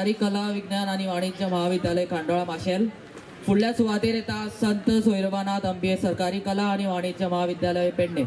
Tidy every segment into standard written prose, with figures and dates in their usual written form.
सरकारी कला विज्ञान आणि वाणिज्य महाविद्यालय खांडोळा माशेल. फुडल्या सुवातेर येता संत सोयरवानाथ अंबे सरकारी कला आणि वाणिज्य महाविद्यालय पेडणे.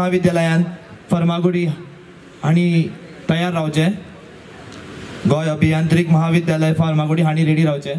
महाविद्यालयान फर्मागुडी हांणी तयार रावचे. गोय अभियांत्रिक महाविद्यालय फर्मागुडी हांणी रेडी रावचे.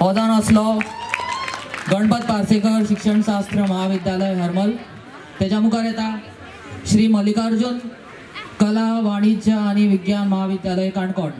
हो जावन असलो गणपत पार्सेकर शिक्षणशास्त्र महाविद्यालय हरमल. तेच्या मुखार येता श्री मल्लिकार्जुन कला वाणिज्य आणि विज्ञान महाविद्यालय काणकोण.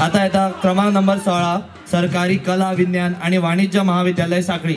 आता येता क्रमांक नंबर 16 सरकारी कला विज्ञान आणि वाणिज्य महाविद्यालय साखळी.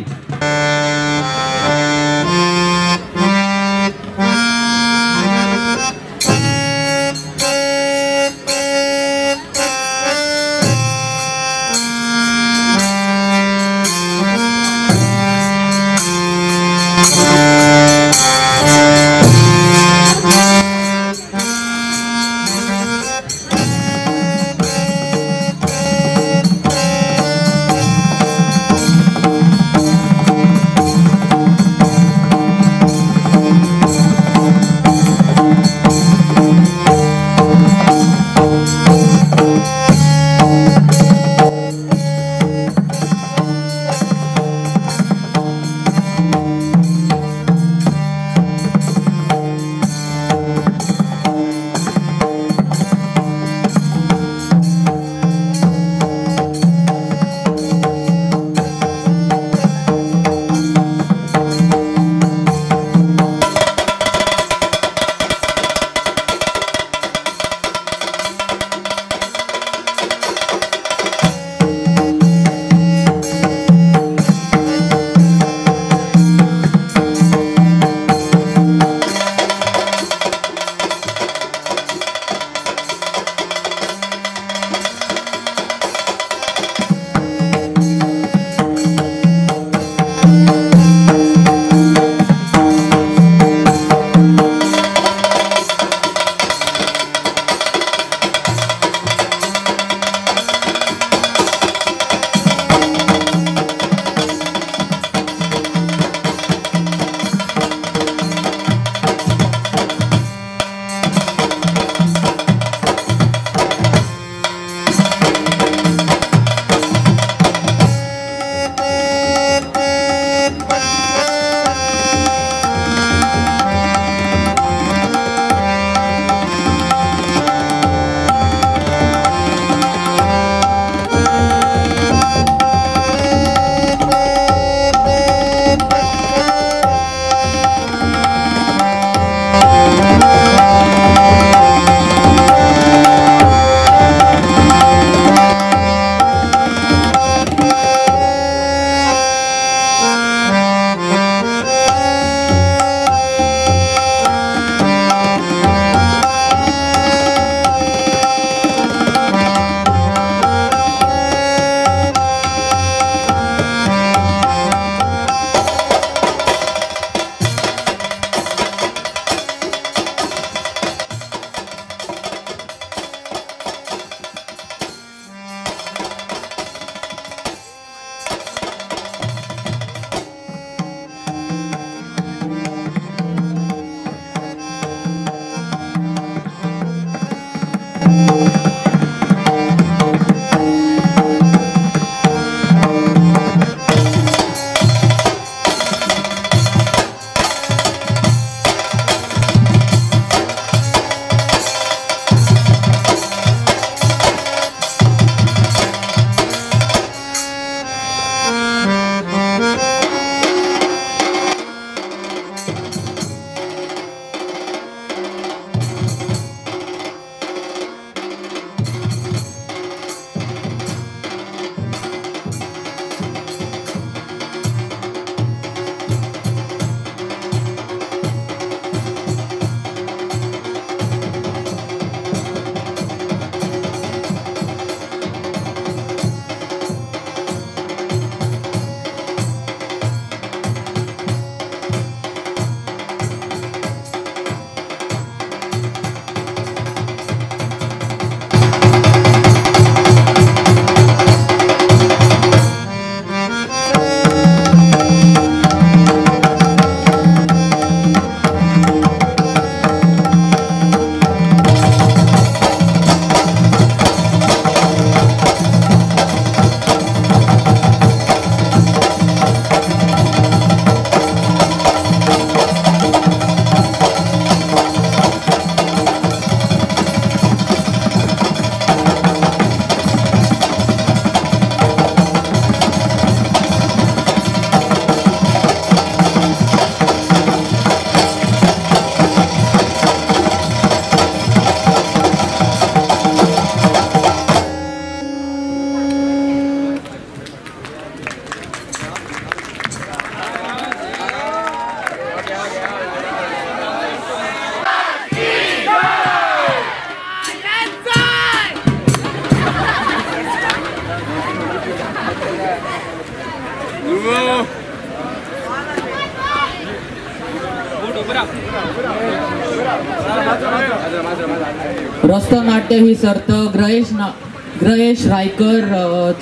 रस्त नाट्य ही सर्त ग्रहेश रायकर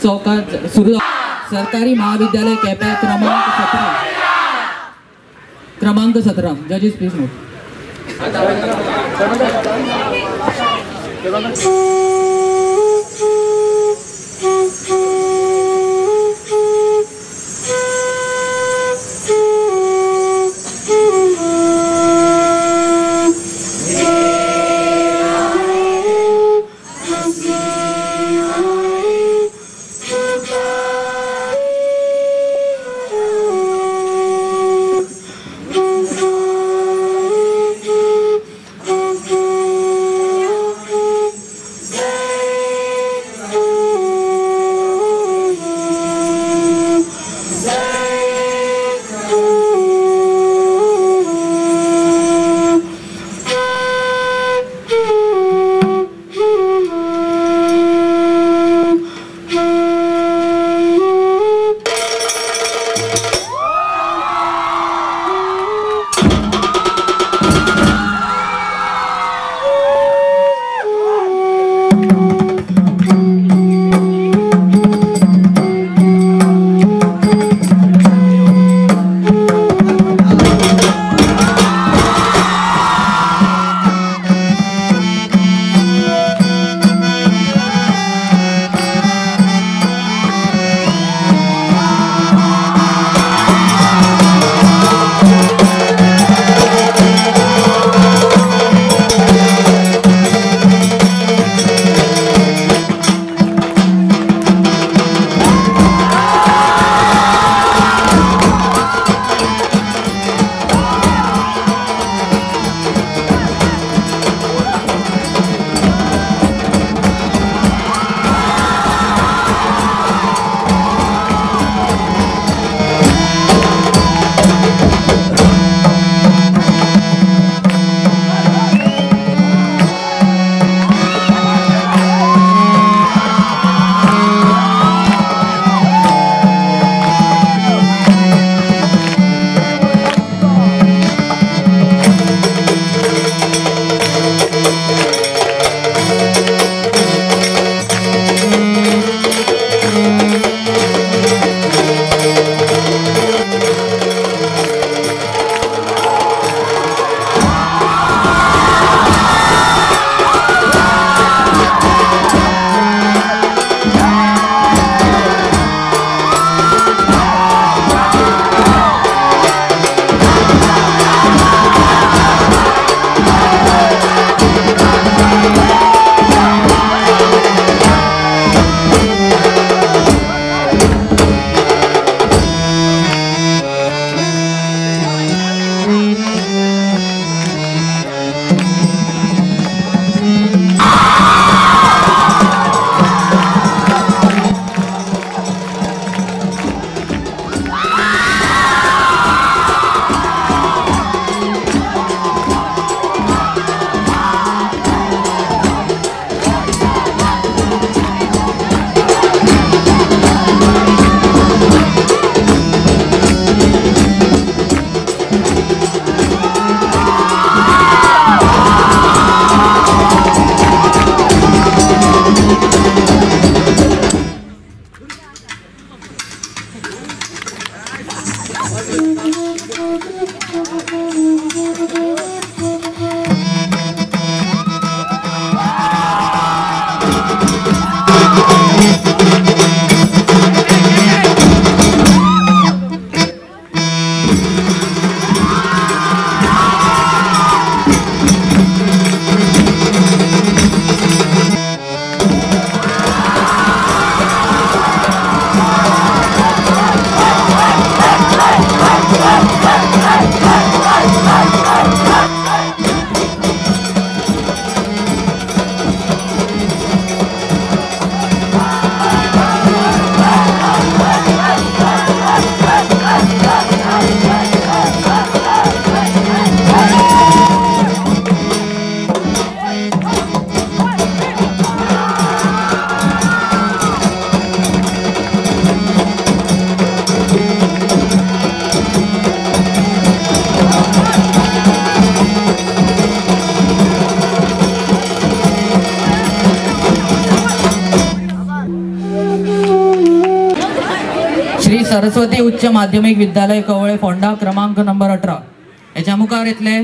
चौकात सुरू सरकारी महाविद्यालय केप्या क्रमांक 17 जजेस प्लीज नोट. सरस्वती उच्च माध्यमिक विद्यालय कवळे फोंडा क्रमांक नंबर 18 याच्या मुखार येतले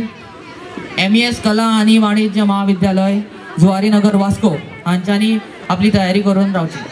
MES कला आणि वाणिज्य महाविद्यालय जुवारीनगर वास्को हांच्यांनी आपली तयारी करून रावची.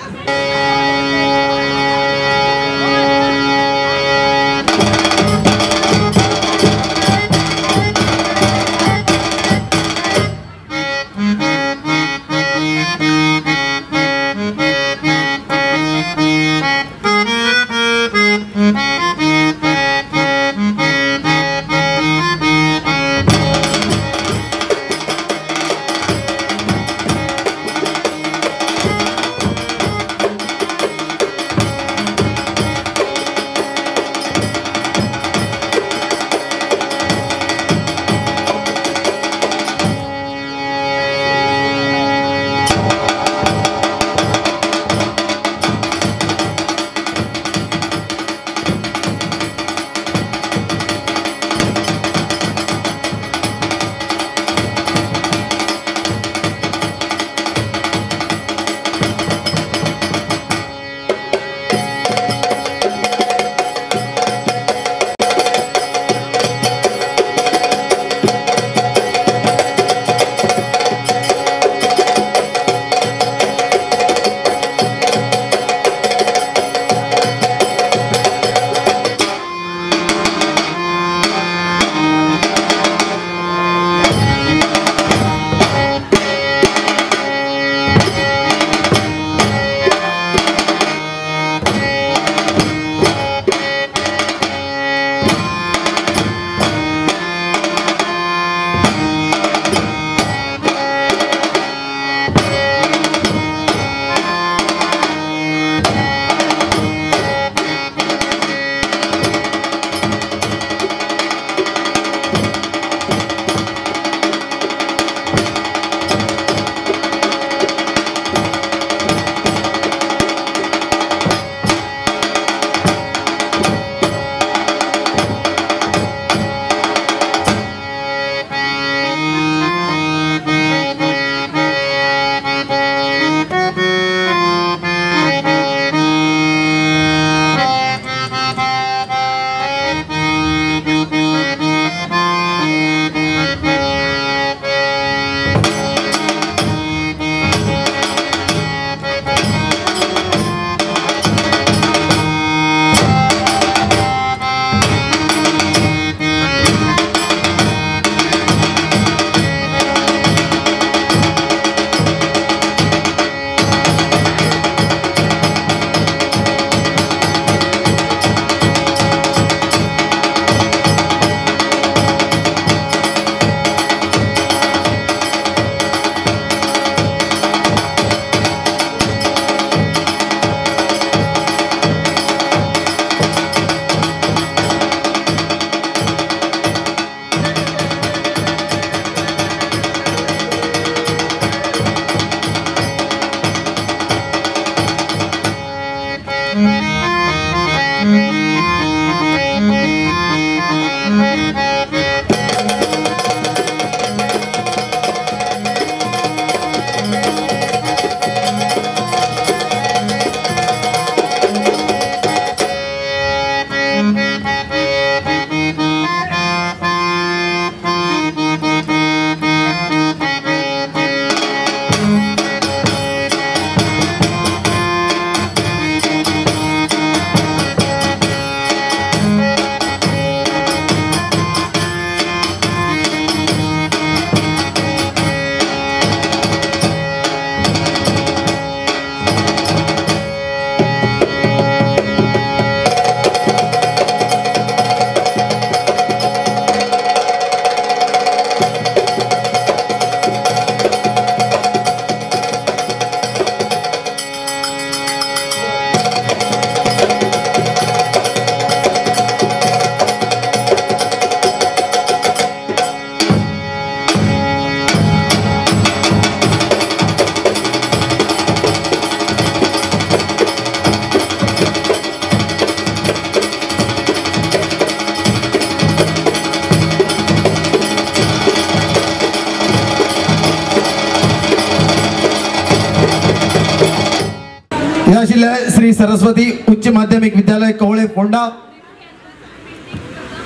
आशिल्ले श्री सरस्वती उच्च माध्यमिक विद्यालय कवळे फोंडा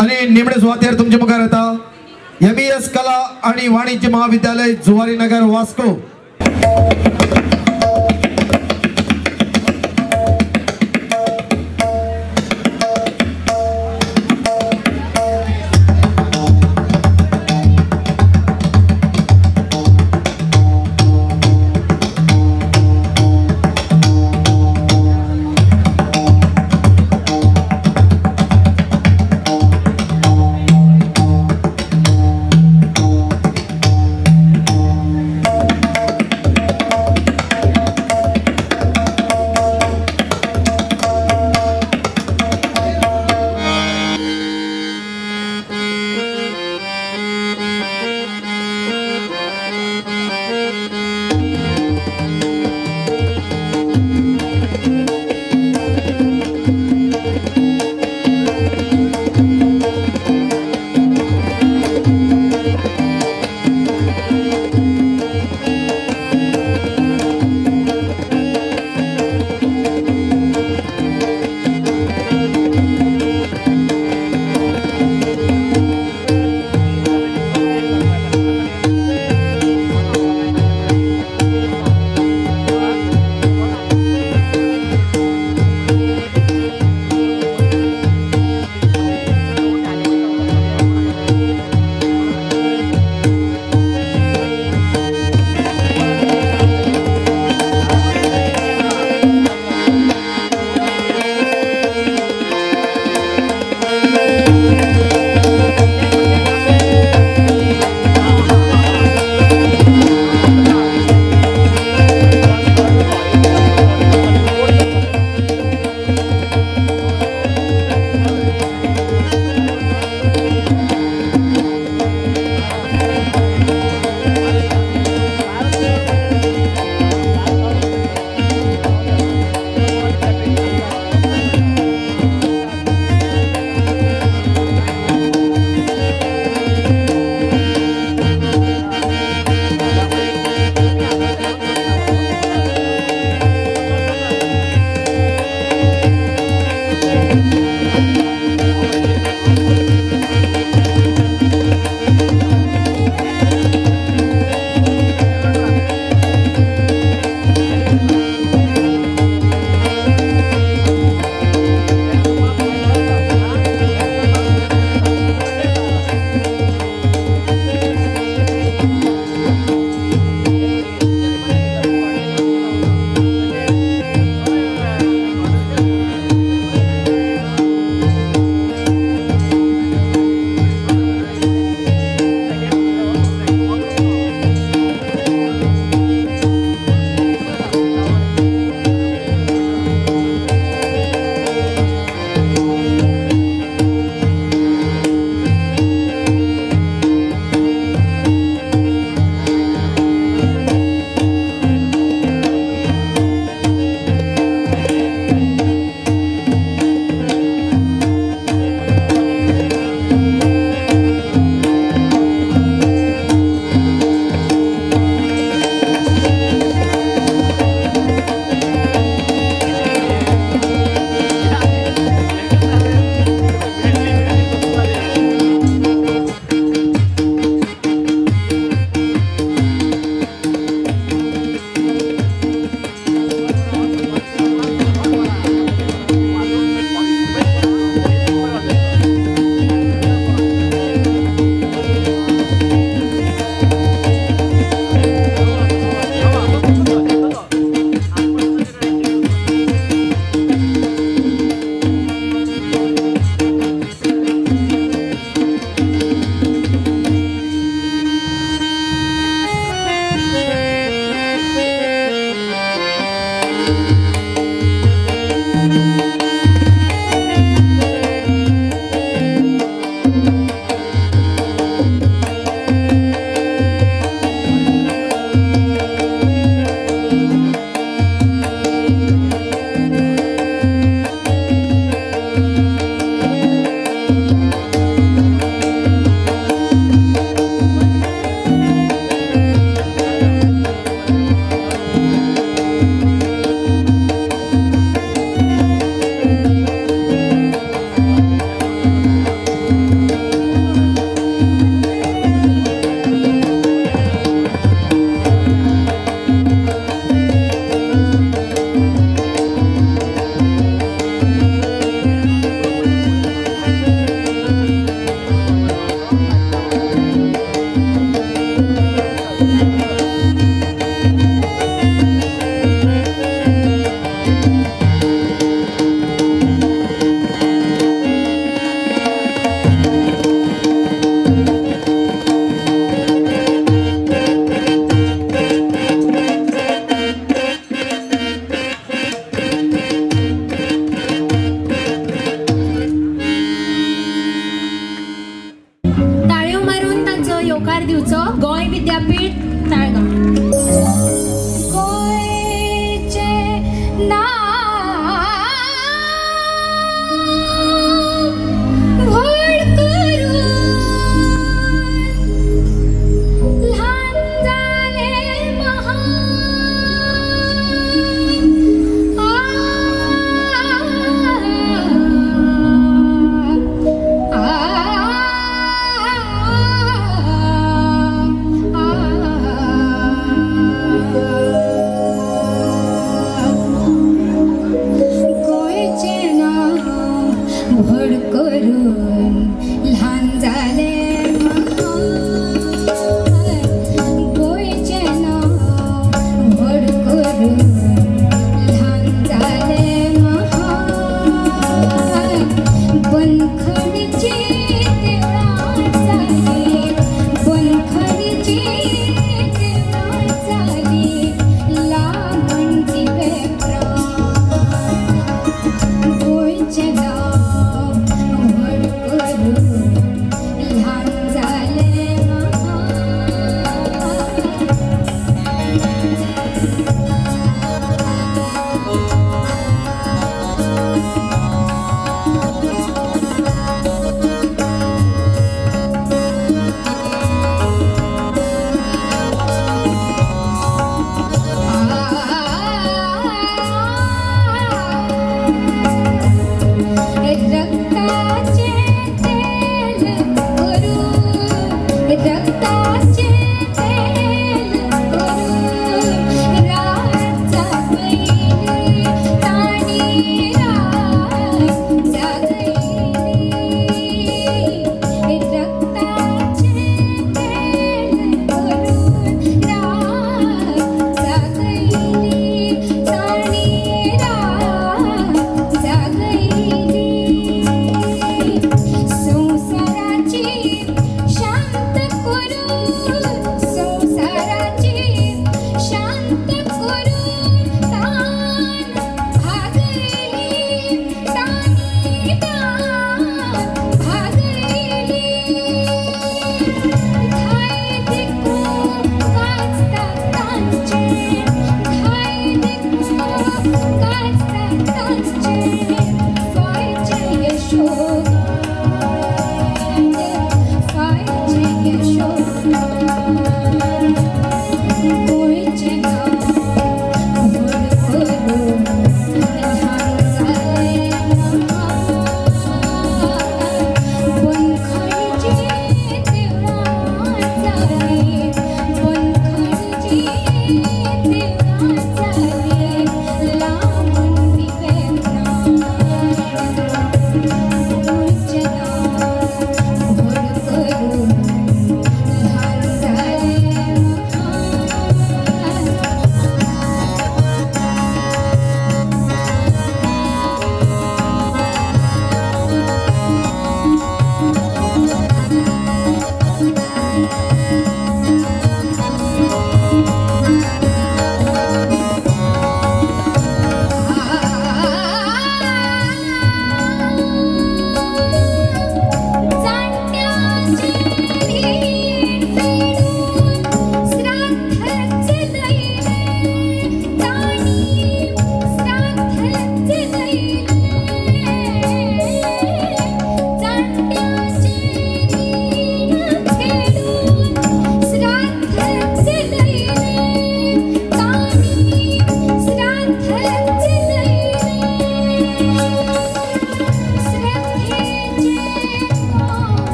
आणि निमणे सुवातेर तुमचे मुखार येता एमईएस कला आणि वाणिज्य महाविद्यालय जुवारी नगर वास्को.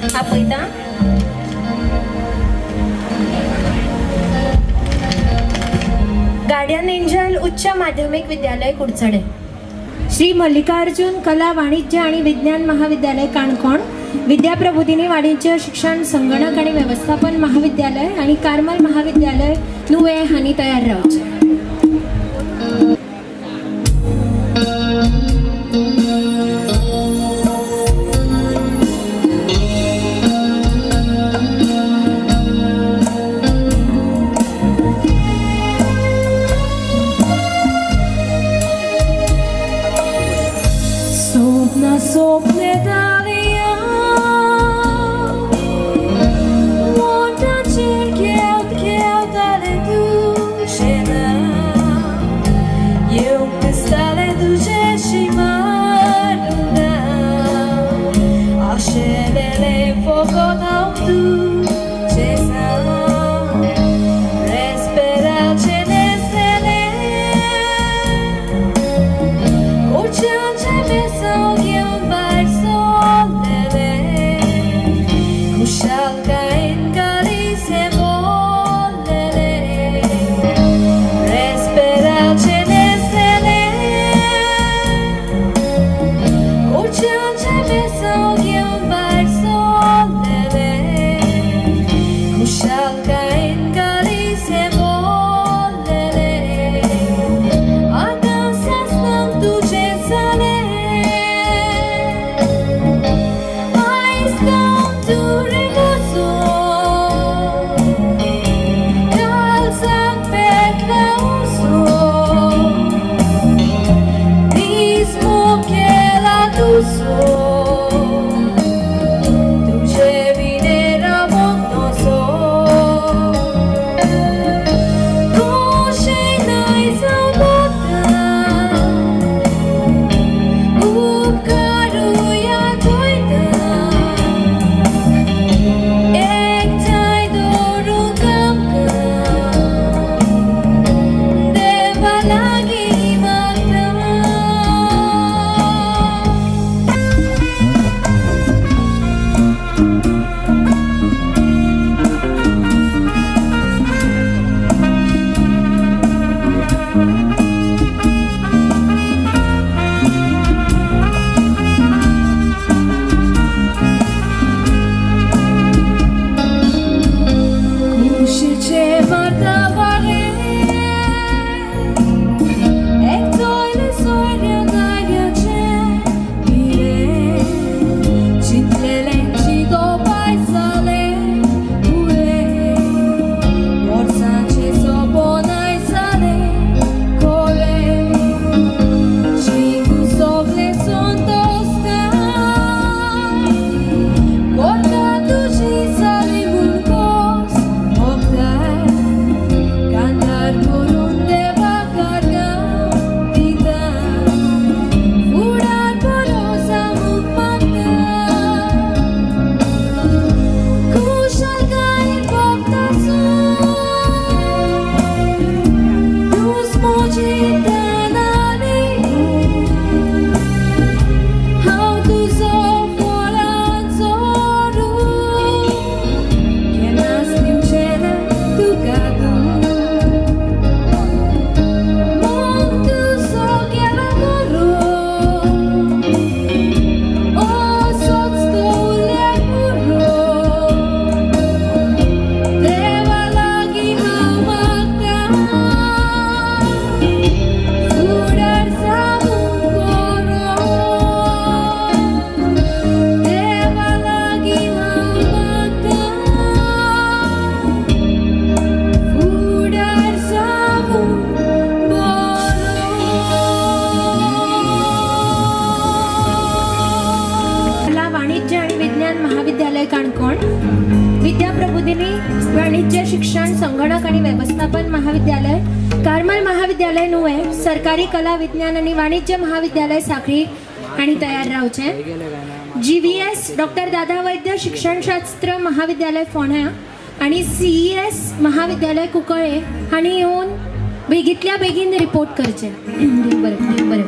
आपयता गार्डियन एंजल उच्च माध्यमिक विद्यालय कुडचडे, श्री मल्लिकार्जुन कला वाणिज्य आणि विज्ञान महाविद्यालय काणकोण, विद्याप्रबोधिनी वाणिज्य शिक्षण संगणक आणि व्यवस्थापन महाविद्यालय आणि कार्मल महाविद्यालय नुवे हानी तयार रावचे। वाणिज्य शिक्षण संगणक आणि व्यवस्थापन महाविद्यालय, कार्मल महाविद्यालय नुवे, सरकारी कला विज्ञान आणि वाणिज्य महाविद्यालय साखळी आणि तयार रावचे। GVS डॉक्टर दादा वैद्य शिक्षणशास्त्र महाविद्यालय फोंड्या आणि CES महाविद्यालय कुंकळे हांणी येवन बेगीतल्या बेगीन रिपोर्ट करचे। बरें बरें।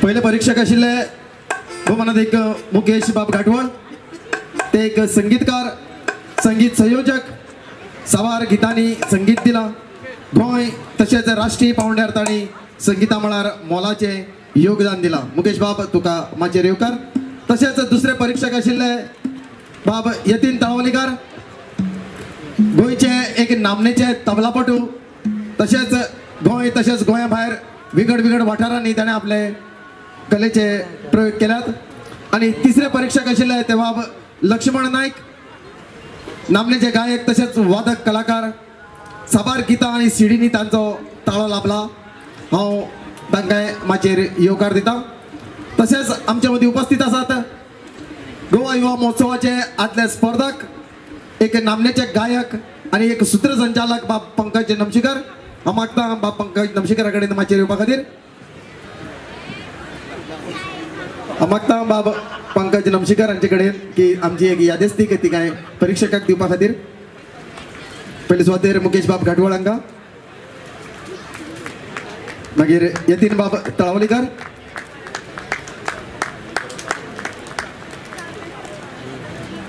पहिले परीक्षक आशिल्ले भोवमानात एक मुकेश बाब घाटवळ ते एक संगीतकार संगीत संयोजक सावार गितांनी संगीत दिला गोंय तशेंच राष्ट्रीय पावंड्यार तांणी संगीता मळार मोलाचे योगदान दिला मुकेश बाब तुका माचेर येवकार तशेंच दुसरे परीक्षक आशिल्ले बाब यतीन तळवलीकर गोंयचे एक नामनेचे तबलापटू तशेंच गोंय तशेंच गोंया भायर विगड विगड वाठारांनी ताणें आपले कलेचे प्रयोग केल्यात आणि तिसरे परीक्षक आशिल्ले ते बाब लक्ष्मण नायक नामनेचे गायक तशेंच वादक कलाकार साबार गितां आनी सिडींनी तांचो ताळो लाभला हांव तांकां माचेर येवकार दिता तशेंच आमचे मदीं उपस्थित आसात गोवा युवा महोत्सवाचे आदले स्पर्धक एक नामनेचे गायक आणि एक सूत्रसंचालक बाब पंकज नमशीकर हांव मागता बाब पंकज नमशेकारा कडेन माचयेर येवपा खातीर हांव मागता बाब पंकज नमशेकार हांचे कडेन की आमची एक यादस्ती ती काय परीक्षकाक दिवपा खातीर पयले सुवातेर मुकेश बाब घाटवळ हांकां मागीर यतीन बाब तळावलीकर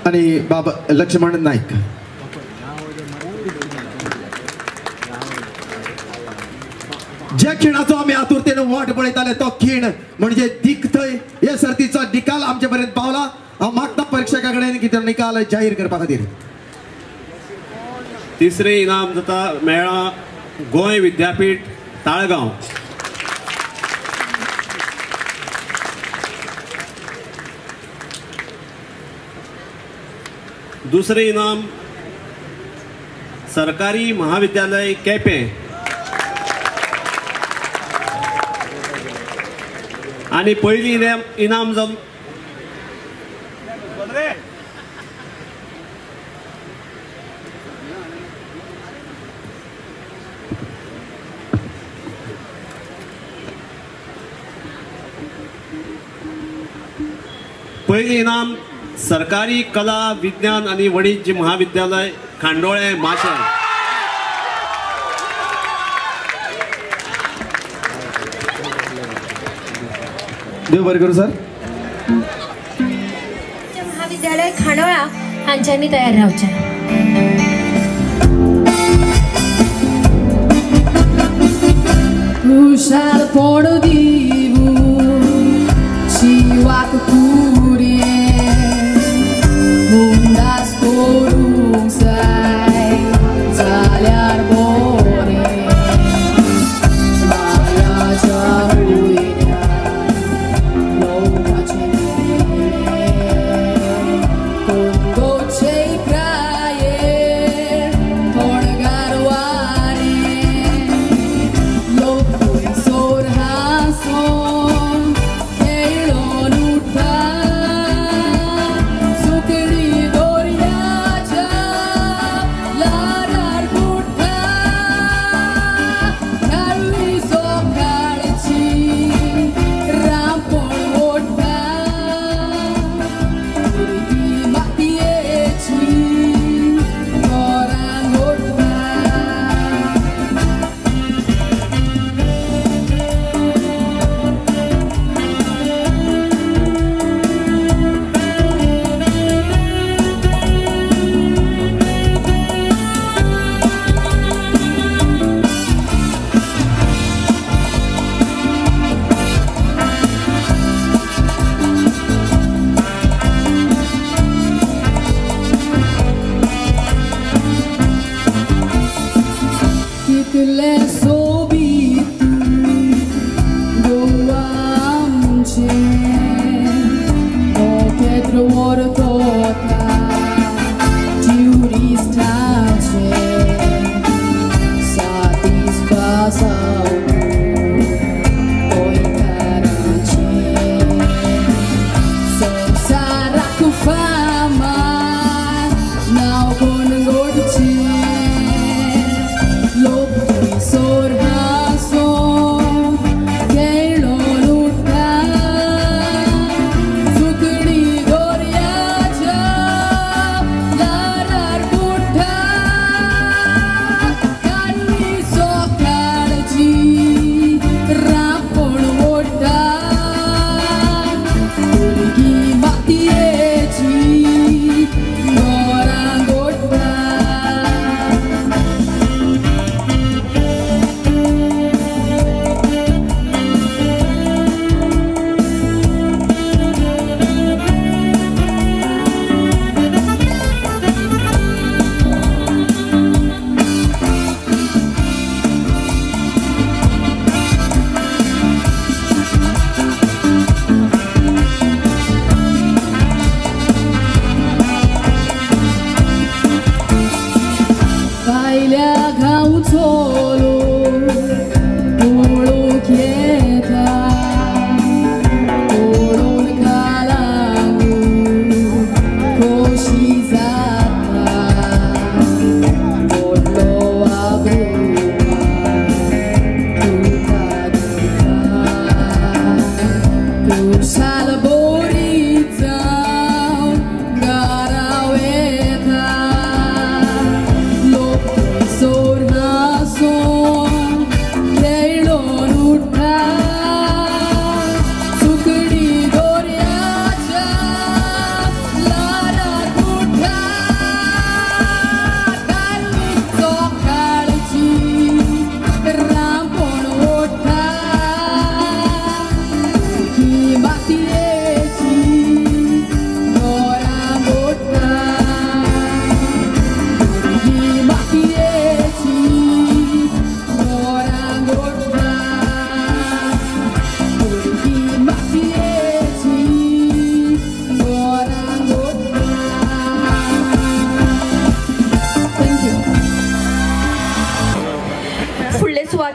आणि बाब लक्ष्मण नाईक ज्या खिणाचो आम्ही आतुरतेने वाट पळयताले तो खीण म्हणजे धीक थंय हे सर्तीचो निकाल आमचे पर्यंत पावला हांव मागता परीक्षका कडेन की तो निकाल जाहीर करपा खातीर तिसरे इनाम जाता मेळ्ळा गोंय विद्यापीठ ताळगांव दुसरे इनाम सरकारी महाविद्यालय केपें आणि पयली इनाम जावन पयली इनाम सरकारी कला विज्ञान आणि वाणिज्य महाविद्यालय खांडोळे माशेल देव बरें करूं सर महाविद्यालय खांडोळा हांच्यांनी तयार रावचें Puxar por o divo Chihuahua curie Mundas por sai Zaliar bore Maya jahuina Louca chine Congo chei kraje Torgarware Louco sorha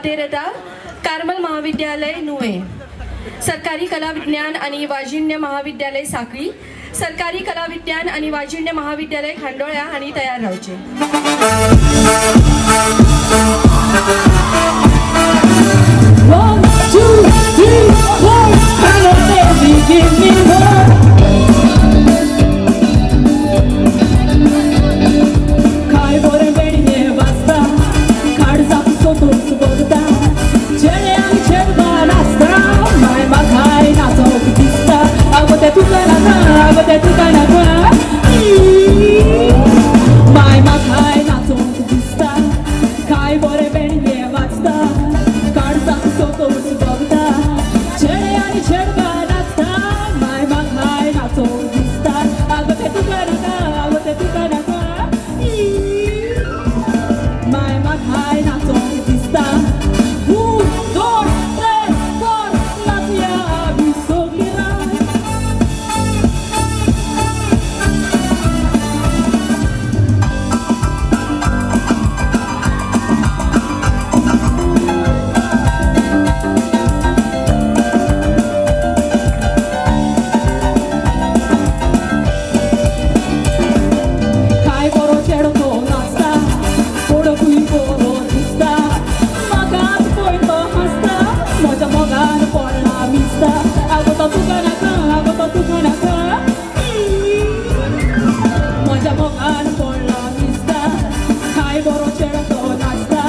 सुवातेर येता कार्मल महाविद्यालय नुवे, सरकारी कला विज्ञान आणि वाजिण्य महाविद्यालय साखळी, सरकारी कला विज्ञान आणि वाजिण्य महाविद्यालय खांडोळ्या आणि तयार रावचे. One, two, three, four. Come on, baby, give me more. काय बरे बेडीने वाजता, काळजा सोतून बोलता, चेडे आणि चेडवा नाचता, मायमा काय नाचोक दिसता, अगो ते तुका नाका, अगो ते तुका नाका, मायमा काय नाचोक दिसता, काय बरे बेडीने वाजता, काळजा सोतून बोलता, चेडे आणि चेडवा नाचता, मायमा काय नाचोक दिसता, अगो ते तुका नाका, अगो ते तुका नाका. My high not so dista. Un, dos, tres, four. La tía avisó mira. Kai boro chedo to nasta. Poro kui poro dista. Magat poi to hasta. Moja mogan porla mista. Ago to tukanaka, ago to tukanaka. Moja mogan porla mista. Kai boro chedo to nasta.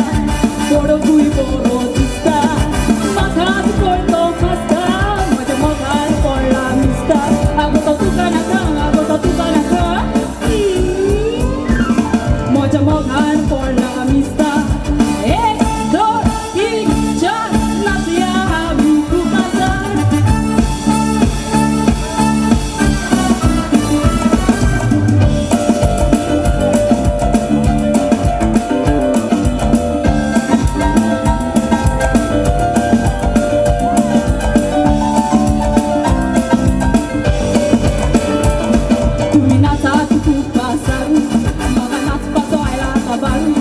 Poro kui poro dista. Magat poi to hasta. Moja mogan porla mista. Ago to tukanaka, ago to tukanaka. Moja mogan por la amistad. एक, दो, तीन, चार, नाचिया आम्ही खूप आता. तुम्ही नाचा खूप पासारू, मगा नाच पासवायला बारू,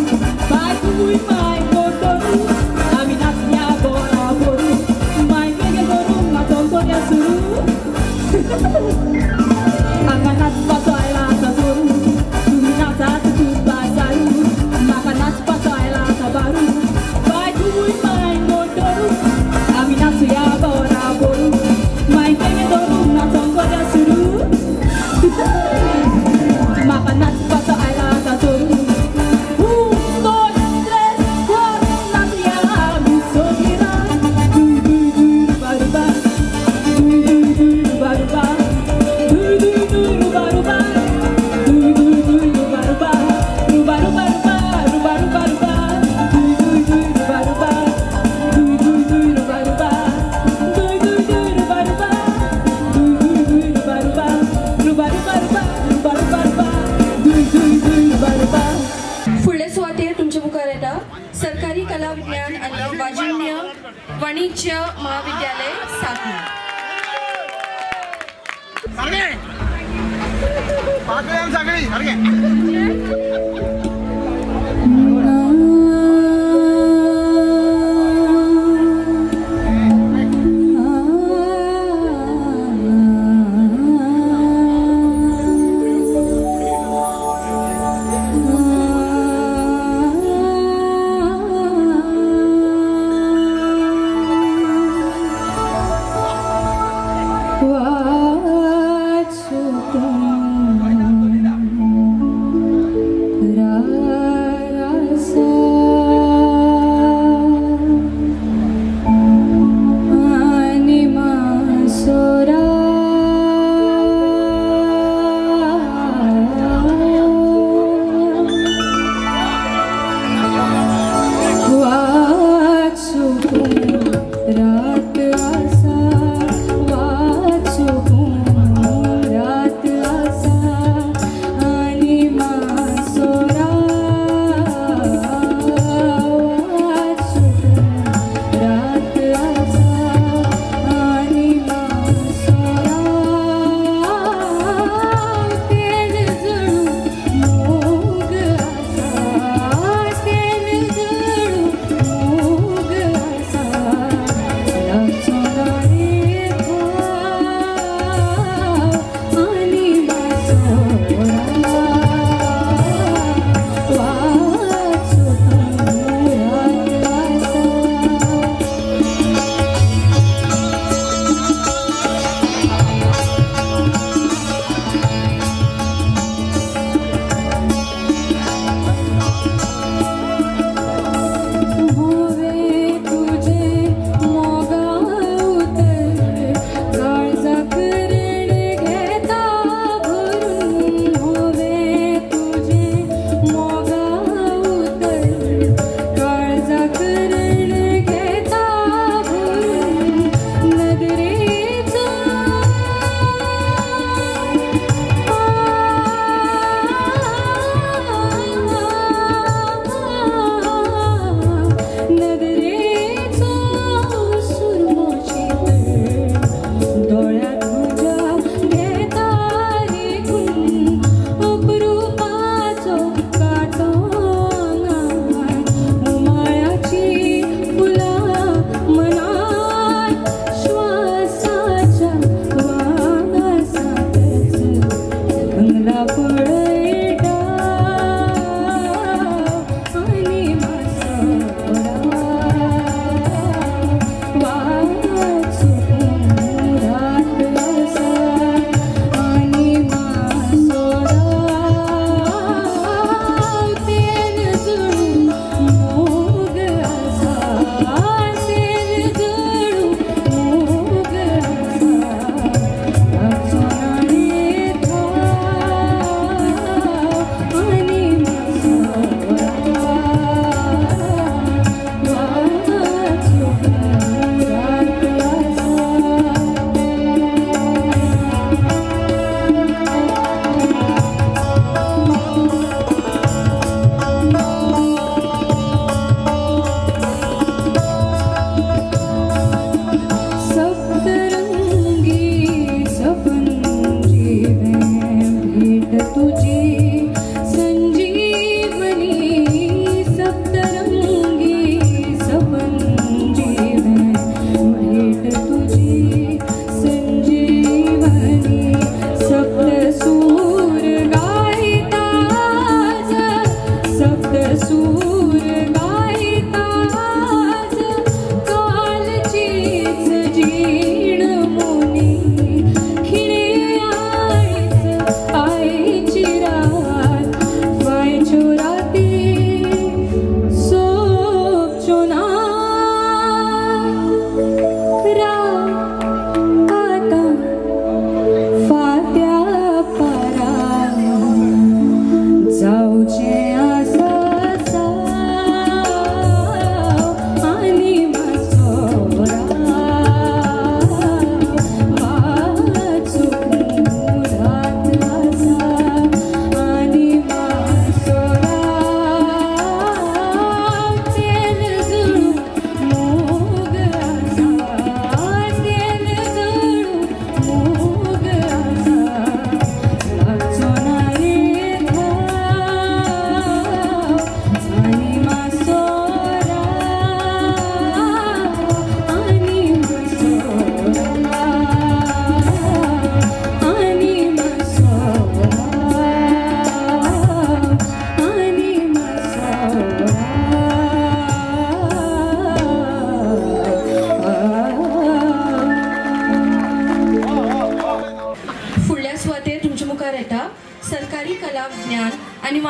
बाय तुम्ही माय गोटरू, आम्ही नाचण्या गोरा बोरू, माय वेगे करू नाचून कोण्या सुरू. आका नाच पासवायला जोरू, तुम्ही नाचा खूप पासारू, मगा नाच पासवायला बारू, बाय तुम्ही माय गोटरू, आम्ही नाचूया गोरा बोरू, माय वेगे करू नाचून कोण्या सुरू. Maka nac paso ay lata zoru. Un, dos, tres, cuatro. Natia abiso mira. Dui dui dui ruba ruba. Dui dui dui ruba ruba. Dui dui dui ruba ruba. Dui dui dui ruba ruba. Ruba ruba ruba. Ruba ruba ruba. Dui dui dui ruba ruba. Dui dui dui ruba ruba. Dui dui dui ruba ruba. Dui dui dui ruba ruba. Ruba ruba ruba. Ruba ruba ruba. फुडले सुवातेर तुमचे मुखार येता सरकारी कला विज्ञान आणि वाजिण्य वाणिज्य महाविद्यालय साखळी.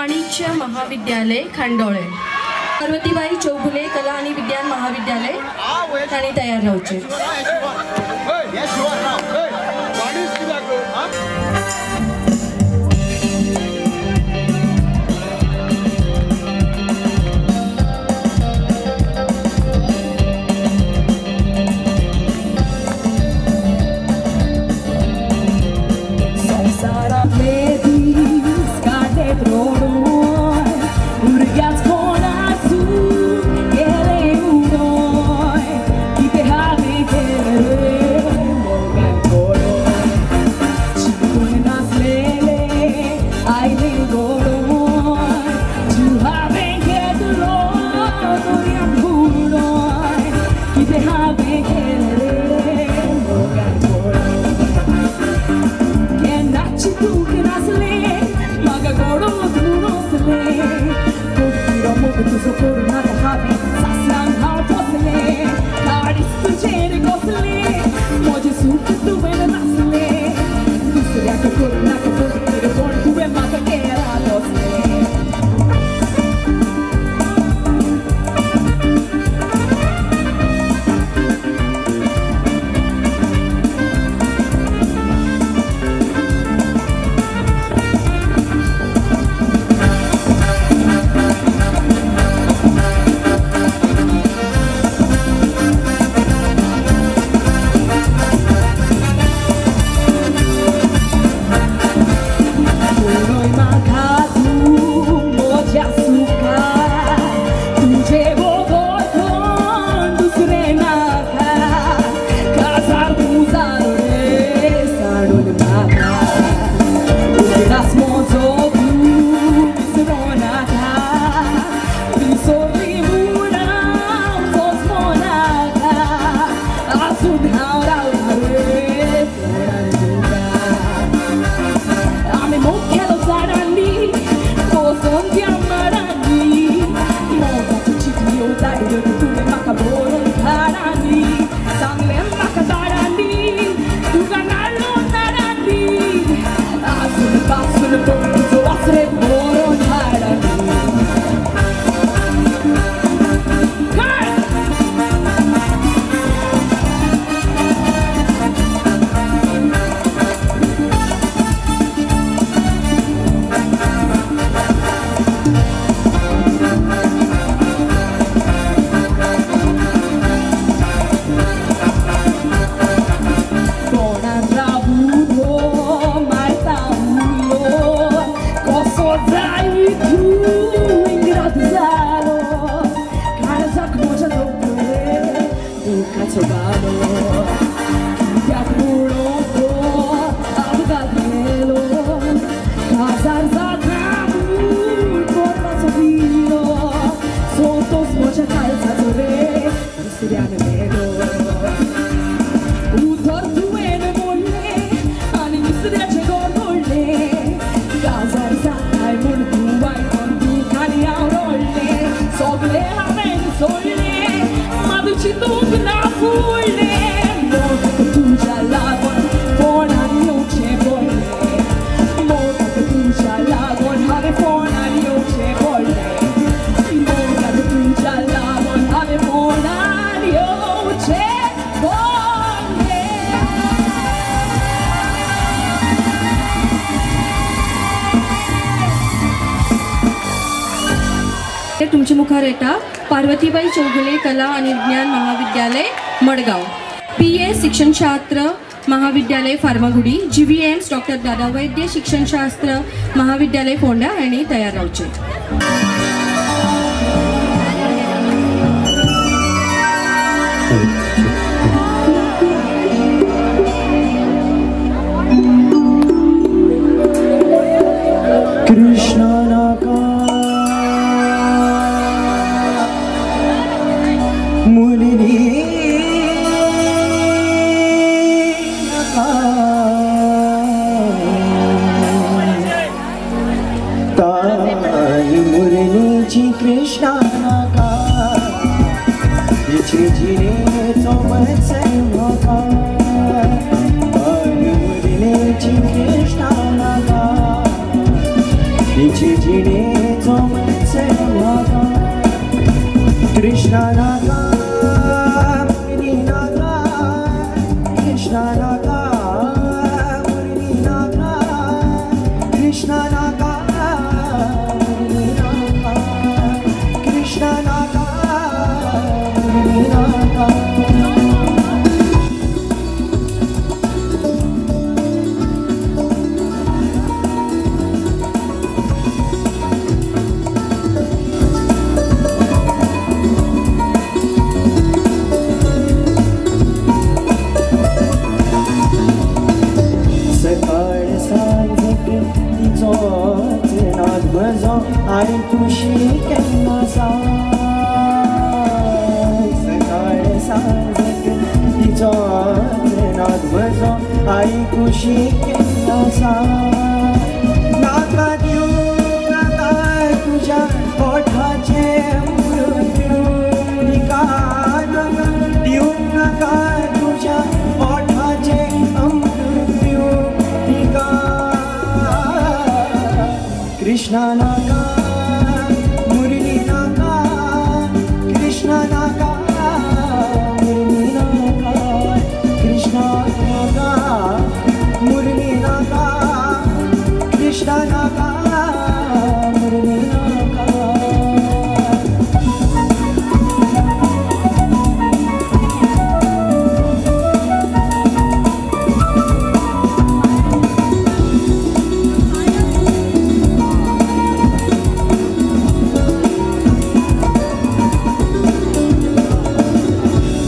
वाणिज्य महाविद्यालय खांडोळे पार्वतीबाई चौगुले कला आणि विज्ञान महाविद्यालय आणि तयार राहूचे तुमचे मुखार येता पार्वतीबाई चौगुले कला आणि विज्ञान महाविद्यालय मडगाव PA शिक्षणशास्त्र महाविद्यालय फार्मागुडी GVMs डॉक्टर दादा वैद्य शिक्षणशास्त्र महाविद्यालय फोंडा आणि तयार रावचे Krishna, Naka, Ichi Jine, Tomatsai. साजक तिचो नाद म्हजो आयकुशी केला नाका दिवं नाका तुज्या ओठाचे मृत्यू तिका दिवं नाका तुज्या ओठाचे मृत्यू तिका कृष्णा नाका मुरली नाका कृष्णा नाका मुरली नाका कृष्णा नाका मुरली नाका कृष्णा नाका मुरली नाका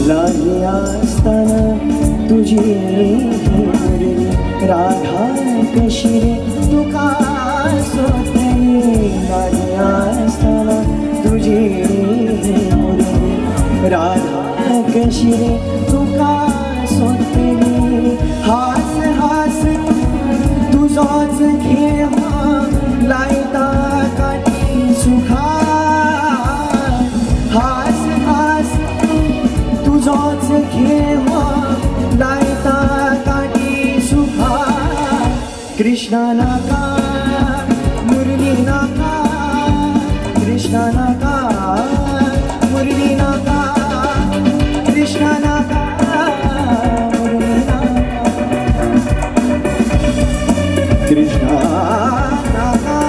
लागी असताना तुझी मुरली राधा कशी रे तुका सोडली लागी असताना तुझी मुरली राधा कशी रे तुका सोडली हास हास तुझोच खेळ लायता काठी सुखा हास हास तुझोच खेळ लायता काठी सुखा कृष्णा नाका मुरली नाका कृष्णा नाका मुरली नाका कृष्णा नाका मुरली नाका कृष्णा नाका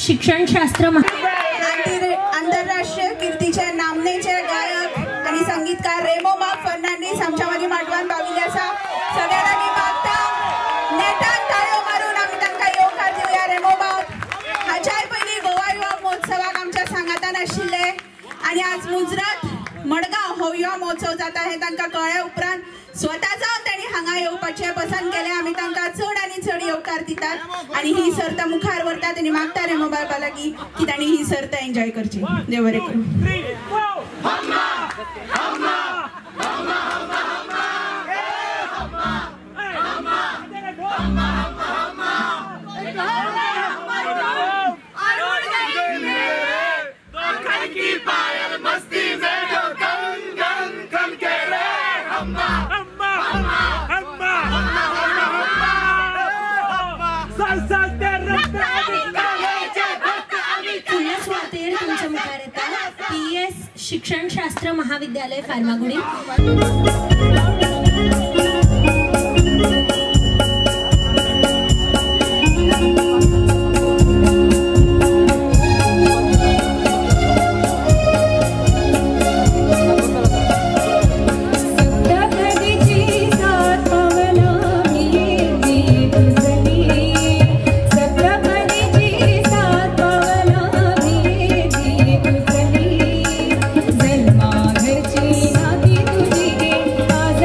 शिक्षणशास्त्र आंतरराष्ट्रीय कीर्तीचे नामनेचे गायक आणि संगीतकार रेमो बाप फर्नांडीस आमच्यामध्ये माटवान पाविले आसा सगळ्या लागीं मागता नेटान ताळयो मारून आमी तांकां येवकार दिवया रेमो बाप हाच्याय पयलीं गोवा युवा महोत्सवाक आमच्या सांगातान आशिल्ले आणि आज मुजरत मडगांव हो युवा महोत्सव जाता हे तांकां कळ्ळे उपरांत स्वता जावन तांणी हांगा येवपाचें पसंत केलें आमी तांकां चड आनी चड येवकार दितात आणि ही सर्त मुखार व्हरतात आनी मागता रे मोबायल लागीं की तांणी ही सर्त एन्जॉय करची देव बरें करूं शिक्षणशास्त्र महाविद्यालय फार्मागुडी जन्मा घरची नाती तुझी आज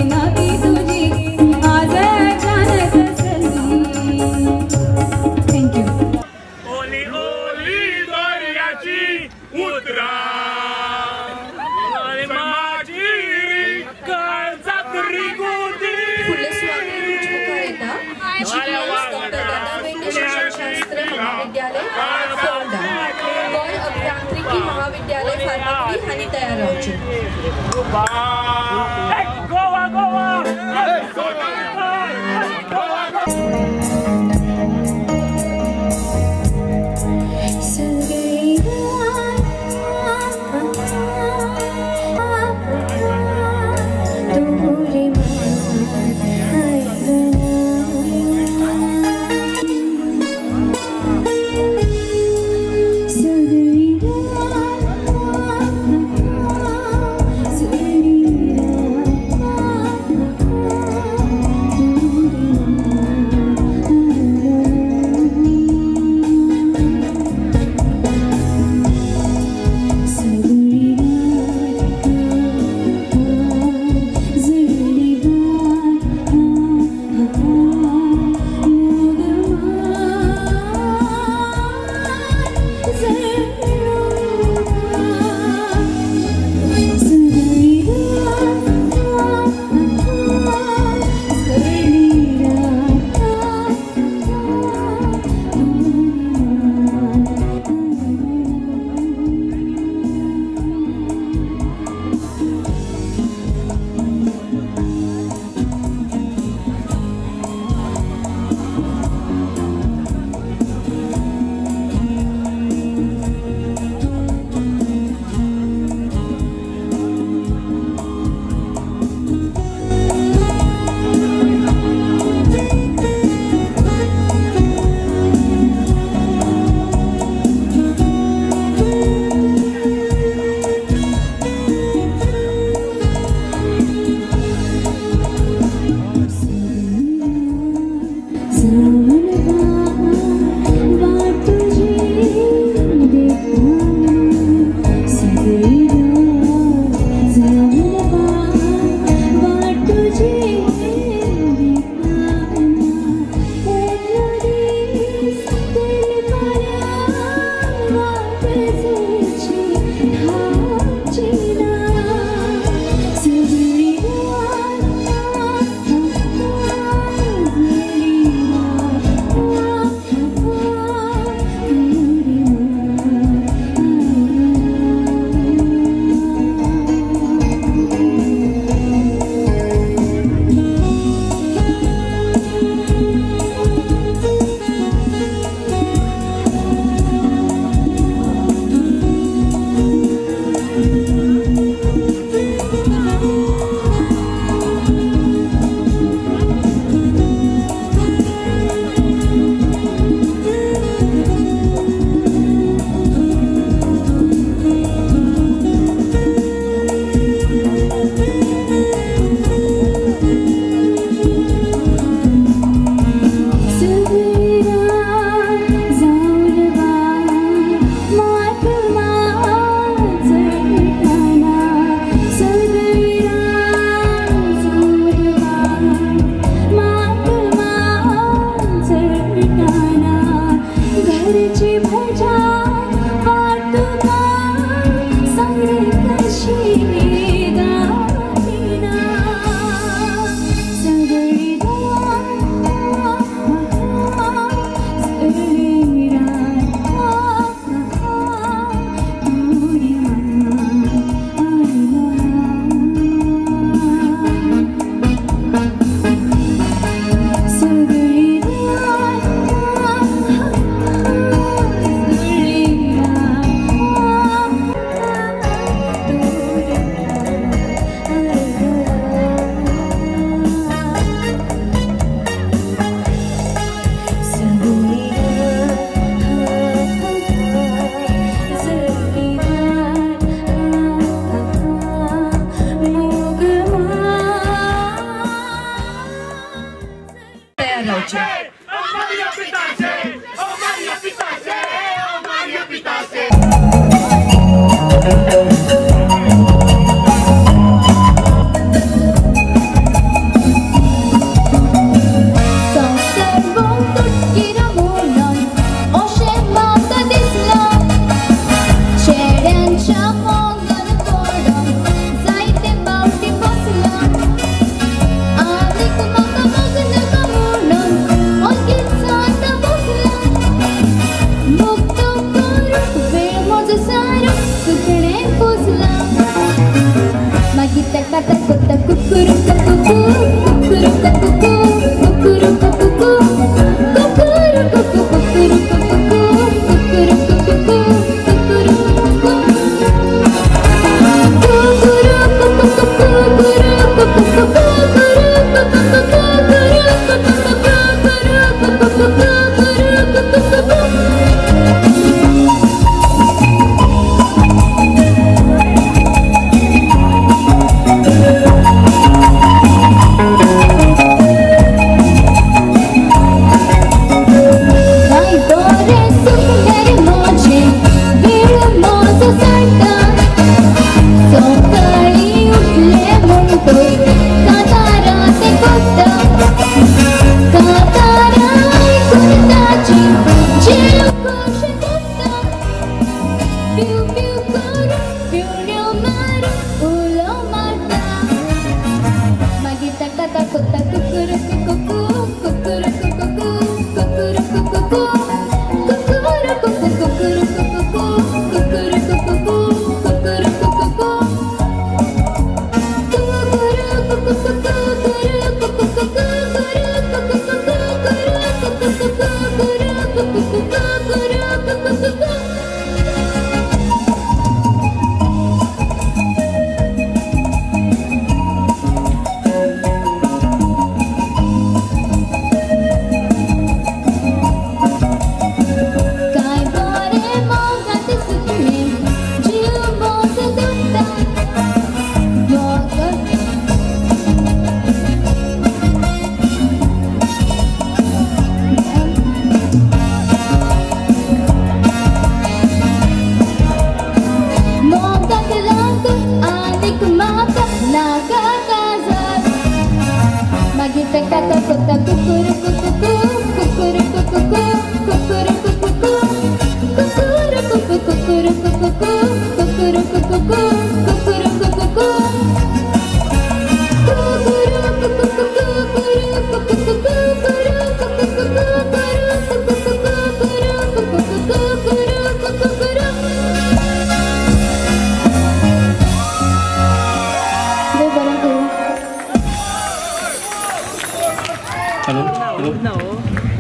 नाती तुझी आज अचानक सजली. थँक्यू. ओली ओली दर्याची उतरा माझी काळजात रिगुदी. शिक्षणशास्त्र महाविद्यालय फोंडा गोय अभियांत्रिकी महाविद्यालय फार्मागुडी आणि तयारावचे. गोवा गोवा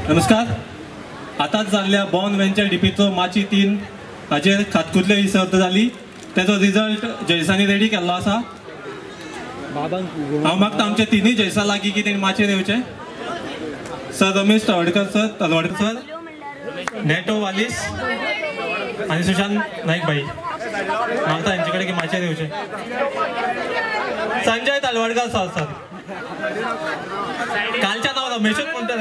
नमस्कार. आताच जाल्ल्या बॉर्न वेंचर डीपीचो माची 3 हाचेर खातकुतले ही सर्त जाली. तेजो रिजल्ट जयसानी रेडी केल्लो आसा. हांव मागता आमचे तिनूय जयसा लागीं की तेणी माचेर येवचे. Sir Ramesh Talwadkar sir, Talwadkar sir, Neto Wallis आणि सुशांत नाईक भाई मागता यांचे कडेन की माचेर येवचे. संजय तलवडकर सर सर कालच्या नाव रमेशच म्हणतात.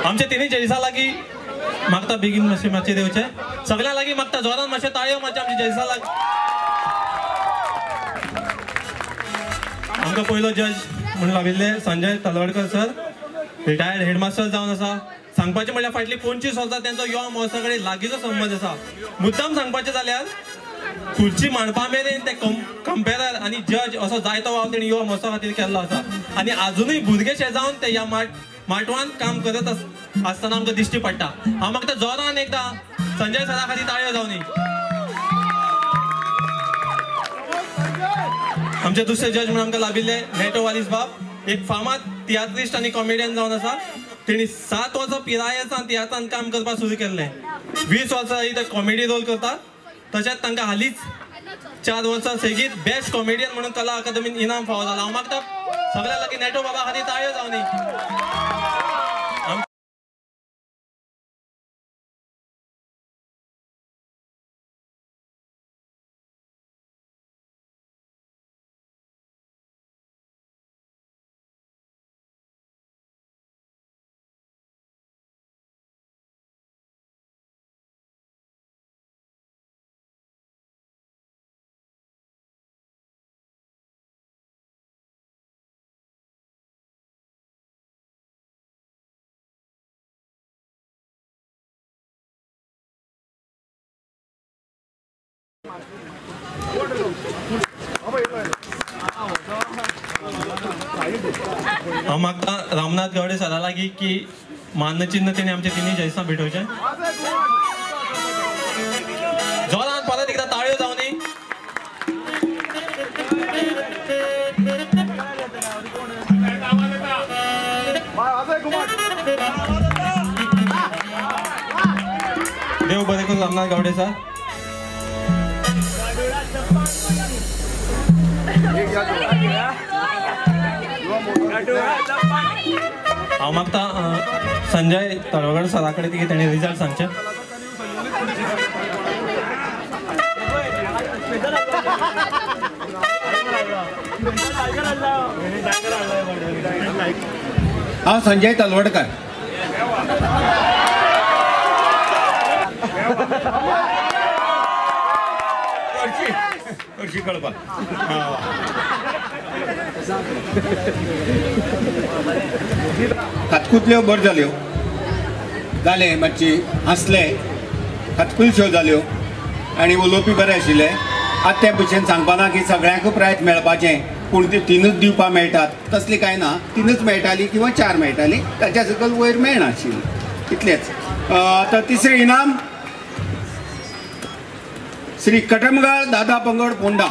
आमचे तिन्ही जयसा लागीं मागता बेगीन मातशे माचेर येवचे. सगळ्या लागीं मागता जोरान मातशे ताळयो मातशे आमचे जयसा लाग. आमकां पयलो जज म्हणून लाविल्ले Sanjay Talwadkar sir, retired headmaster जावन आसा. सांगपाचें म्हणल्यार फाटली 25 वर्सां त्यांचो युवा महोत्सवा कडेन लागींचो संबंध आसा. मुद्दाम सांगपाचें जाल्यार खुर्ची मांडपा मेरेन ते कंपेरर आणि जज असो जायतो वाव तेणी युवा महोत्सवा खातीर केल्लो आसा. आनी आजुनूय भुरगेशे जावन ते ह्या माटवान काम करत आसतना आमकां दिश्टी पडटा. हांव मागता जोरान एकदा संजय सरा खातीर ताळयो जावनी. आमचे दुसरे जज म्हणून आमकां लाभिल्ले नेटो वालीस बाब, एक फामाद तियात्रिस्ट आनी कॉमेडियन जावन आसा. तेणी 7 वर्सां पिरायेसान तियात्रान काम करपाक सुरू केल्लें. 20 वर्सां ते कॉमेडी रोल करता. तशेंच तांकां हालींच 4 वर्सां सेगीत बेस्ट कॉमेडियन म्हणून कला अकादमीन इनाम फावो जाला. हांव मागता सगळ्या लागीं नेटो बाबा खातीर ताळयो जावनी. हांव मागता रामनाथ गावडे सरा लागीं की मान्य चिन्ह तेणी आमचे तिनूय जयसां भेटोवचे. जोरान परत एकदा ताळयो जावनी. देव बरें करूं रामनाथ गावडे सर. हांव मागता संजय तळवडकर सरा कडेन की तेणे रिजल्ट सांगचे. हांव संजय तलवडकर. हरशी कळपाक खातकुतल्यो बऱ्यो जाल्यो. जालें मातशी हांसले, खातकुलश्यो जाल्यो आनी उलोवपी बरें आशिल्ले. आतां ते भशेन सांगपा ना की सगळ्यांक प्रायज मेळपाचें पूण ती तीनच दिवपाक मेळटात तसली कांय ना. तीनच मेळटाली किंवा 4 मेळटाली, ताच्या सकयल वयर मेळनाशिल्ली, इतलेंच. आतां तिसरें इनाम श्री कटमगाळ दादा पंगड फोंडा.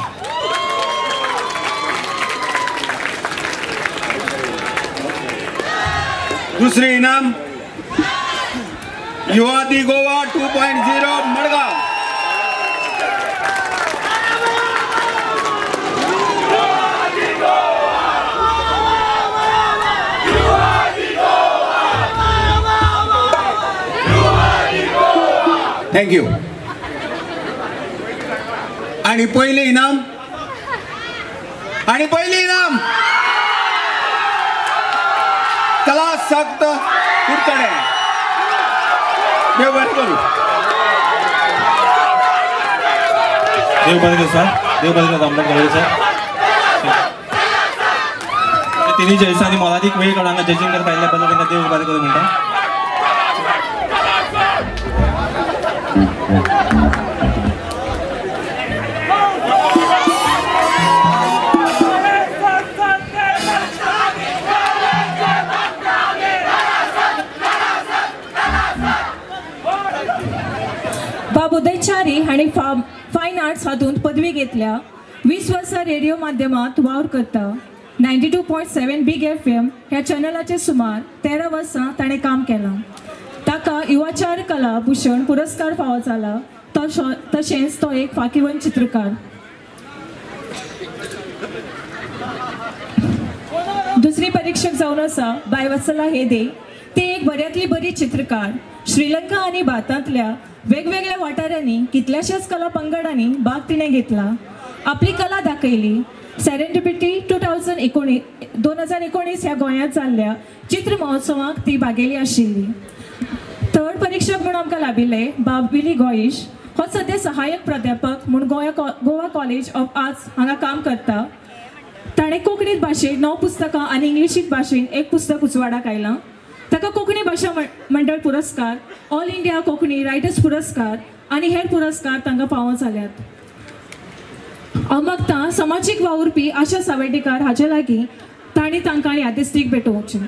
दुसरें इनाम युवा दी गोवा 2.0 मडगांव. थँक्यू. आणि पयलें इनाम कला सक्त कुडतडे. देव बरें करूं. देव बरें करूं सर. देव बरें करूं आमदार कवळे सर. तिन्ही जयसांनी मोलादीक वेळ काडून हांगा जजींग करपाक आयिल्ल्या बद्दल तांकां देव बरें करूं म्हणटा. उदयचारी हांणी फायन आर्ट्स हातूंत पदवी घेतल्या. 20 वर्सां रेडिओ माध्यमांत वावर करता. 92.7 बिग FM ह्या चॅनलाचेर सुमार 13 वर्सां ताणें काम केलां. ताका युवाचार कला भूषण पुरस्कार फावो जाला. तशेंच तो एक फाकीवंत चित्रकार. दुसरी परीक्षक जावन आसा बायवत्सला हेदे. ती एक बऱ्यांतली बरी चित्रकार. श्रीलंका आनी भारतांतल्या वेगवेगळ्या वाठारांनी कितल्याशाच कला पंगडांनी भाग तिणें घेतला. आपली कला दाखयली. सेरेंडिपिटी 2019 ह्या गोंयांत जाल्ल्या चित्र महोत्सवाक ती भागेली आशिल्ली. थर्ड परीक्षक म्हूण आमकां लाभिल्ले बाबिली गोईश. हो सद्या सहाय्यक प्राध्यापक म्हूण गोवा कॉलेज ऑफ आर्ट्स हांगा काम करता. ताणें कोंकणीत भाशेंत 9 पुस्तकां आनी इंग्लिशीत भाशेंत 1 पुस्तक उजवाडाक आयलां. ताका कोंकणी भाशा मंडळ पुरस्कार, ऑल इंडिया कोंकणी रायटर्स पुरस्कार आनी हेर पुरस्कार तांकां फावो जाल्यात. हांव मागतां समाजीक वावुरपी आशा सावड्डेकार हाचे लागीं तांणी तांकां यादिस्तीक भेटोवचें.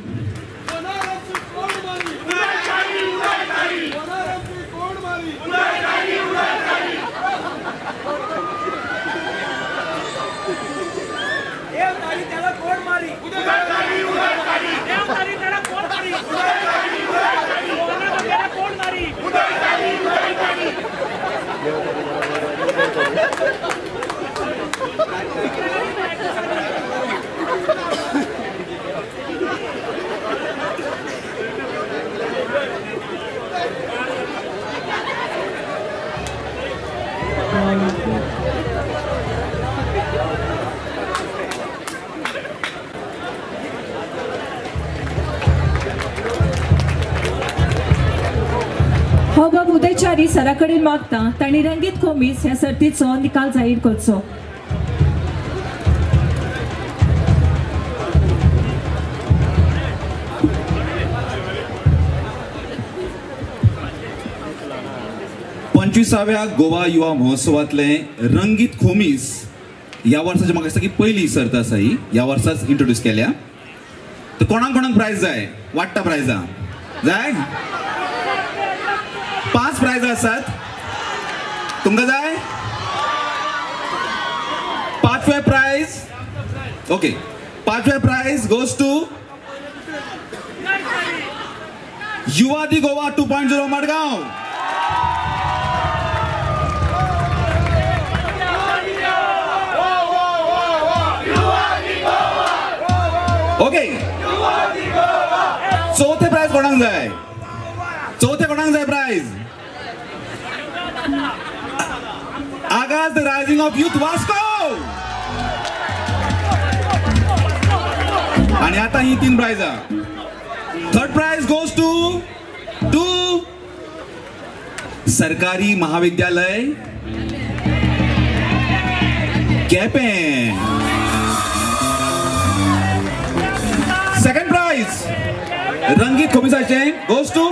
हो बाब उदयचारी सरा कडेन मागता तांणी रंगीत खोमीस ह्या सर्तीचो निकाल जाहीर करचो. पंचवीसाव्या गोवा युवा महोत्सवातले रंगीत खोमीस ह्या वर्साची म्हाका दिसता की पहिली सर्त आसा ही. ह्या वर्साच इंट्रोड्यूस केल्या. तर कोणाक कोणाक प्रायज जाय? वाडटा प्रायजां जाय? 5 प्रायज आसात. तुमकां जाय? 5वे प्रायज. ओके, 5वे prize goes to Yuva the Goa 2.0 Madgaon. Okay, चौथे प्राइज कोणाक जाय? चौथे कोणाक जाय prize? Aagaaz the rising of youth Vasco. आणि आता ही 3 प्राइजा. Third prize goes to Sarkari Mahavidyalaya Quepem. Second price रंगीत खोमीसाचे गोज टू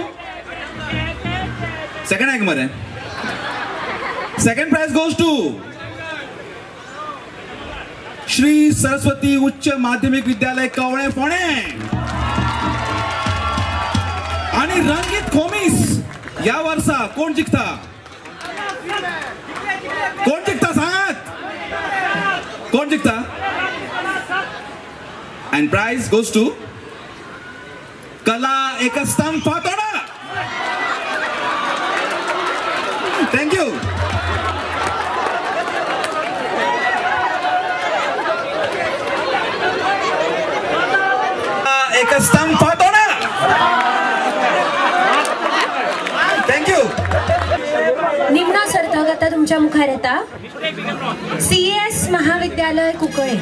सेकंड आहे मरे. Second prize goes to Shri Saraswati उच्च माध्यमिक विद्यालय कवळे फोणे आणि रंगीत खोमीस या वर्सा कोण जिंकता सांगात कोण जिंकता अँड प्राइज गोज टू कला एकस्तंभ फातोडा थँक्यू एकस्तंभ फातोडा थँक्यू निम्न सर्तक आता तुमच्या मुखार येता CS महाविद्यालय कुंकळे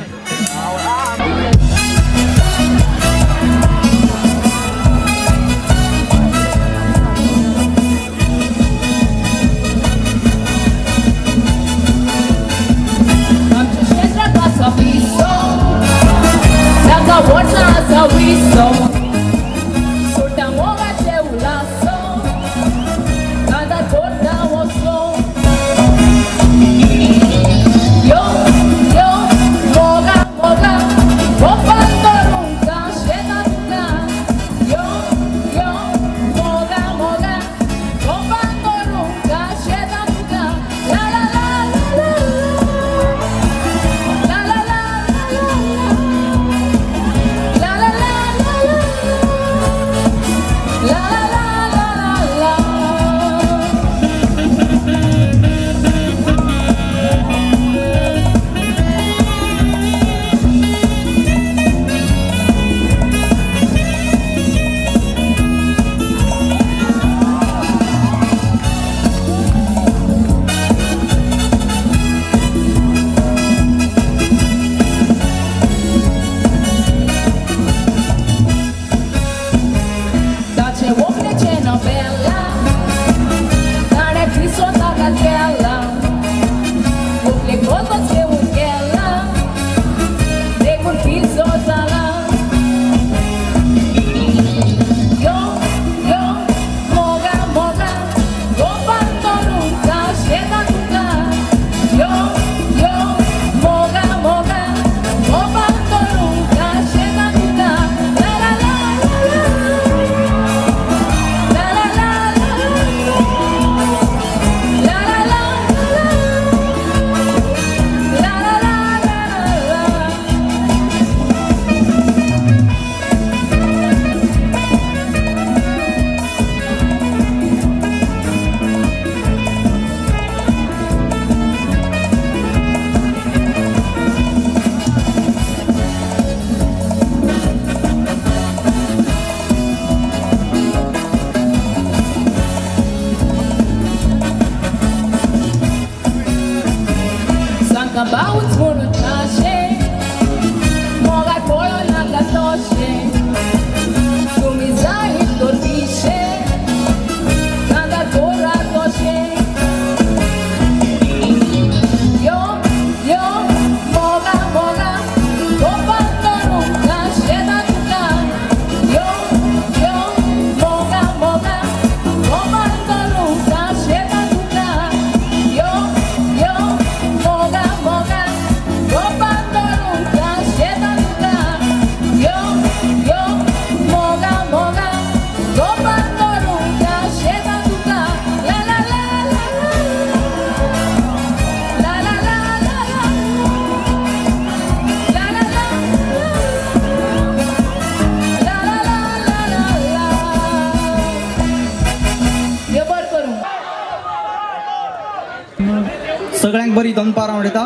सगळ्यांक बरी दनपार आवडटा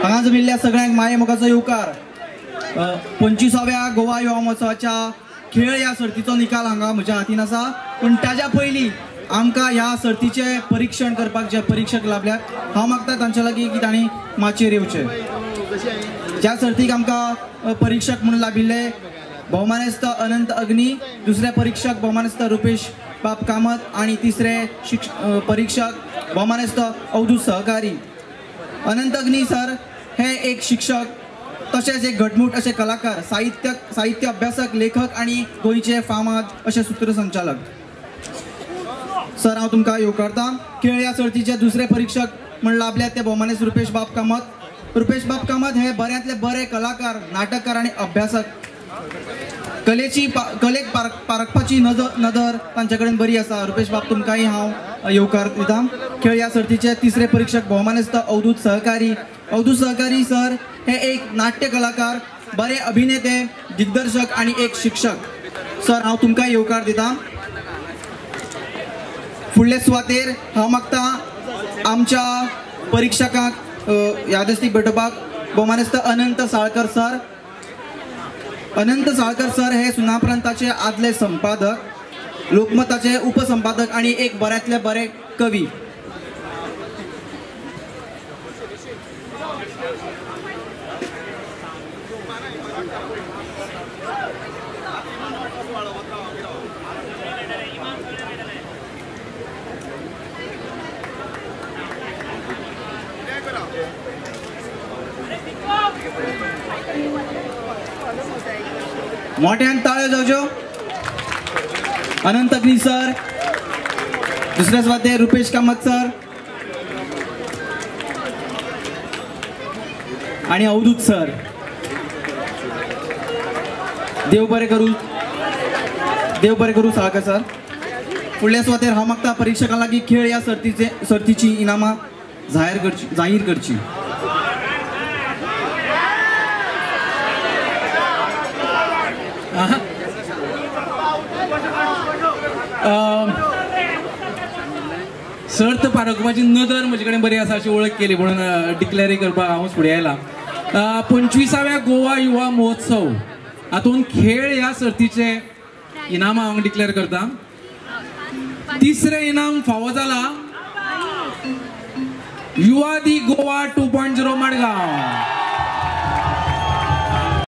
हांगा जमिल्ल्या सगळ्यांक माये मोगाचो येवकार 25व्या गोवा युवा महोत्सवाच्या खेळ या सर्तीचो निकाल हांगा म्हज्या हातीन आसा पण ताज्या पयलीं आमकां ह्या सर्तीचे परीक्षण करपाक जे परीक्षक लाभल्यात हांव मागता तांच्या लागीं की तांणी माचयेर येवचें ज्या सर्तीक आमकां परीक्षक म्हणून लाभिल्ले भौमानस्त अनंत अग्नी दुसरे परीक्षक भौमानस्त रुपेश बाप कामत आणि तिसरे परीक्षक भौमानस्त अवधूत सहकारी अनंत अग्नी सर हे एक शिक्षक तशेंच एक घटमूट असे कलाकार साहित्य अभ्यासक लेखक आणि गोंयचे फामाद असे सूत्रसंचालक सर हांव तुमकां येवकारता खेळ या सर्तीचे दुसरे परीक्षक म्हण लाभल्यात ते भौमानस्त रुपेश बाप कामत रुपेश बाब कामत हे बऱ्यांतले बरे कलाकार, नाटककार आणि अभ्यासक. कलेक पारखपाची नदर तांचे कडेन बरी आसा. रुपेश बाब तुमकांय हांव येवकार दिता. खेळ या सर्तीचे तिसरे परीक्षक भोवमानस्त अवधूत सहकारी. अवधूत सहकारी सर हे एक नाट्य कलाकार, बरे अभिनेते, दिग्दर्शक आणि एक शिक्षक. सर हांव तुमकांय येवकार दिता. फुडले सुवातेर हांव मागता आमच्या परीक्षकांक यादस्तीक भेटोवपाक भोवमानस्त अनंत साळकर सर. अनंत साळकर सर हे सुनाप्रांताचे आदले संपादक, लोकमताचे उपसंपादक आणि एक बऱ्यांतले बरे कवी. मोठ्यान ताळ्यो जावच्यो. अनंत अग्नी सर, दुसऱ्या सुवातेर रुपेश कामत सर आणि अवधूत सर. देव बरें करू साळकर सर. फुडल्या सुवातेर हांव मागता परीक्षकां लागीं खेळ या सर्तीची इनामां जाहीर करची. सर्त पारखपाची नदर म्हजे कडेन बरी आसा अशी वळख केली म्हणून डिक्लेअर करपाक हांव फुडें आयला. 25व्या गोवा युवा महोत्सव हातूंत खेळ ह्या सर्तीचे इनामां हांव डिक्लेअर करता. तिसरें इनाम फावो जाला युवा दी गोवा 2.0 मडगांव.